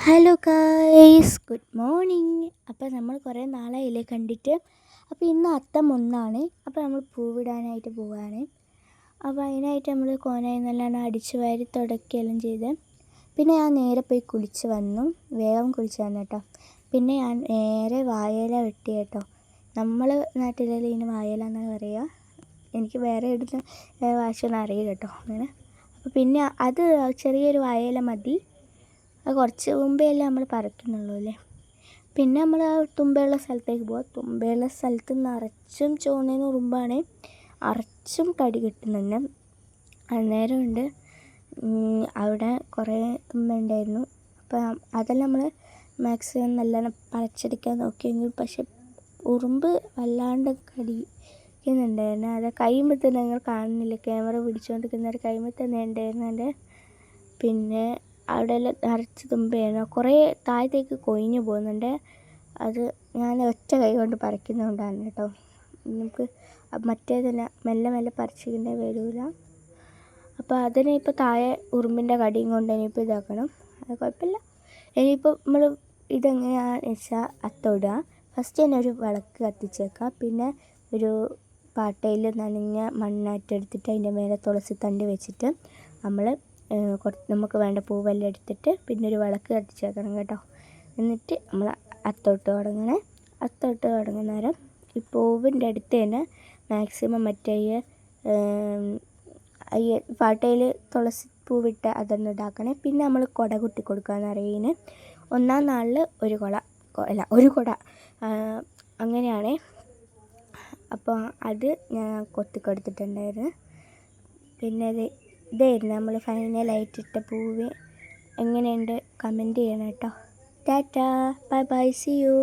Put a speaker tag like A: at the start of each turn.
A: Hello guys, good morning. അപ്പോൾ നമ്മൾ കുറേ നാളായില്ലേ കണ്ടിട്ട്. അപ്പോൾ ഇന്ന് അത്തം 1 അപ്പോൾ നമ്മൾ പൂവിടാനായിട്ട് പോവുകയാണ്. അപ്പോൾ അതിനായിട്ട് നമ്മൾ കോനായി നല്ലോണം അടിച്ചു വാരി തുടക്കുകയെല്ലാം ചെയ്ത് പിന്നെ ഞാൻ നേരെ പോയി കുളിച്ച് വന്നു. വേഗം കുളിച്ച് വന്നു കേട്ടോ. പിന്നെ ഞാൻ നേരെ വാഴയില വെട്ടി കേട്ടോ. നമ്മൾ നാട്ടിലെല്ലാം ഇതിന് വാഴയില എന്നാണ് പറയുക. എനിക്ക് വേറെ ഇടുന്ന ഭാഷയൊന്നും അറിയില്ല കേട്ടോ അങ്ങനെ. അപ്പോൾ പിന്നെ അത് ചെറിയൊരു വാഴയില മതി. അത് കുറച്ച് തുമ്പയല്ലേ നമ്മൾ പറിക്കുന്നുള്ളൂ അല്ലേ. പിന്നെ നമ്മൾ ആ തുമ്പയുള്ള സ്ഥലത്തേക്ക് പോവാം. തുമ്പയുള്ള സ്ഥലത്ത് നിറച്ചും ചോന്നേന്ന് ഉറുമ്പാണ്. അറച്ചും കടി കിട്ടുന്നുണ്ട്. അന്നേരമുണ്ട് അവിടെ കുറേ തുമ്പ ഉണ്ടായിരുന്നു. അപ്പോൾ അതെല്ലാം നമ്മൾ മാക്സിമം നല്ലോണം പറിച്ചെടുക്കാൻ നോക്കിയെങ്കിൽ പക്ഷെ ഉറുമ്പ് വല്ലാണ്ട് കടിക്കുന്നുണ്ടായിരുന്നു. അത് കൈമ തന്നെ നിങ്ങൾ കാണുന്നില്ല, ക്യാമറ പിടിച്ചുകൊണ്ടിരിക്കുന്നവർ കൈമ തന്നെ ഉണ്ടായിരുന്നുണ്ട്. പിന്നെ അവിടെ എല്ലാം നിറച്ച് തുമ്പയായിരുന്നു. കുറേ താഴത്തേക്ക് കൊഴിഞ്ഞു പോകുന്നുണ്ട്. അത് ഞാൻ ഒറ്റ കൈ കൊണ്ട് പറിക്കുന്നതുകൊണ്ടാണ് കേട്ടോ. നമുക്ക് മറ്റേതന്നെ മെല്ലെ മെല്ലെ പറിച്ചിട്ടുണ്ടേ വരില്ല. അപ്പോൾ അതിനെ ഇപ്പോൾ താഴെ ഉറുമ്പിൻ്റെ കടിയും കൊണ്ട് ഇനിയിപ്പോൾ ഇതാക്കണം. അത് കുഴപ്പമില്ല. ഇനിയിപ്പോൾ നമ്മൾ ഇതെങ്ങനെയാണെന്ന് വെച്ചാൽ അത്തോടുക. ഫസ്റ്റ് തന്നെ ഒരു വിളക്ക് കത്തിച്ചേക്കുക. പിന്നെ ഒരു പാട്ടയിൽ നനഞ്ഞ മണ്ണാറ്റെടുത്തിട്ട് അതിൻ്റെ മേലെ തുളസി തണ്ടി വെച്ചിട്ട് നമ്മൾ നമുക്ക് വേണ്ട പൂവെല്ലാം എടുത്തിട്ട് പിന്നെ ഒരു വിളക്ക് കത്തിച്ച് വെക്കണം കേട്ടോ. എന്നിട്ട് നമ്മൾ അത്തോട്ട് തുടങ്ങുന്ന നേരം ഈ പൂവിൻ്റെ അടുത്ത് തന്നെ മാക്സിമം മറ്റേ ഈ പാട്ടയിൽ തുളസി പൂവിട്ട് അതൊന്ന് ഇതാക്കണേ. പിന്നെ നമ്മൾ കുട കുത്തി കൊടുക്കുകയെന്ന് അറിയുന്നതിന് 1-ാം നാളിൽ ഒരു കുട അങ്ങനെയാണേ. അപ്പോൾ അത് ഞാൻ കൊത്തിക്കൊടുത്തിട്ടുണ്ടായിരുന്നു. പിന്നെ ഇതായിരുന്നു നമ്മൾ ഫൈനലായിട്ടിട്ട പൂവ്. എങ്ങനെയുണ്ട് കമൻറ്റ് ചെയ്യണം കേട്ടോ. Tata, bye bye, see U.